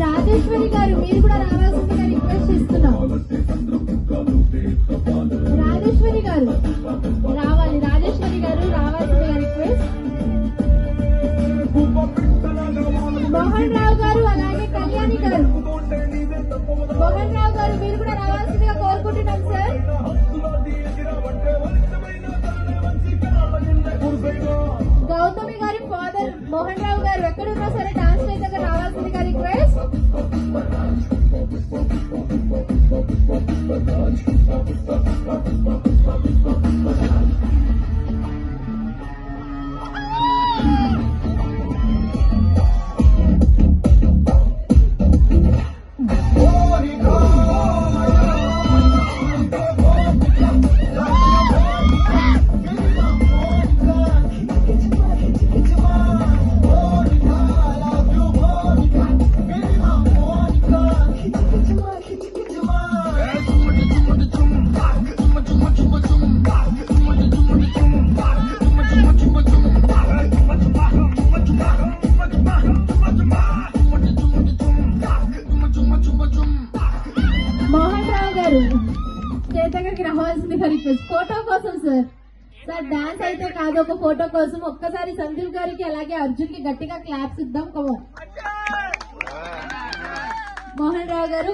రాజేశ్వరి గారు మీరు కూడా రావాల్సిందిగా రిక్వెస్ట్ చేస్తున్నాం. రాజేశ్వరి గారు రావాలి, రాజేశ్వరి గారు రావాల్సిందిగా రిక్వెస్ట్. మోహన్ రావు గారు అలాగే కళ్యాణి గారు, మోహన్ రావు గారు మీరు కూడా రావాల్సిందిగా కోరుకుంటున్నాం సార్. గౌతమి గారి ఫాదర్ మోహన్ రావు గారు ఎక్కడున్నా సరే డాన్స్ స్టేజ్ దగ్గర రావాల్సిందిగా రిక్వెస్ట్. మోహన్ రావు గారు స్టేజ్ దగ్గరికి రావాల్సిందిగా రిక్వెస్ట్. ఫోటో కోసం సార్. సార్ డాన్స్ అయితే కాదు, ఒక ఫోటో కోసం ఒక్కసారి సందీప్ గారికి అలాగే అర్జున్ కి గట్టిగా క్లాప్స్ ఇద్దాం. మోహన్ రావు గారు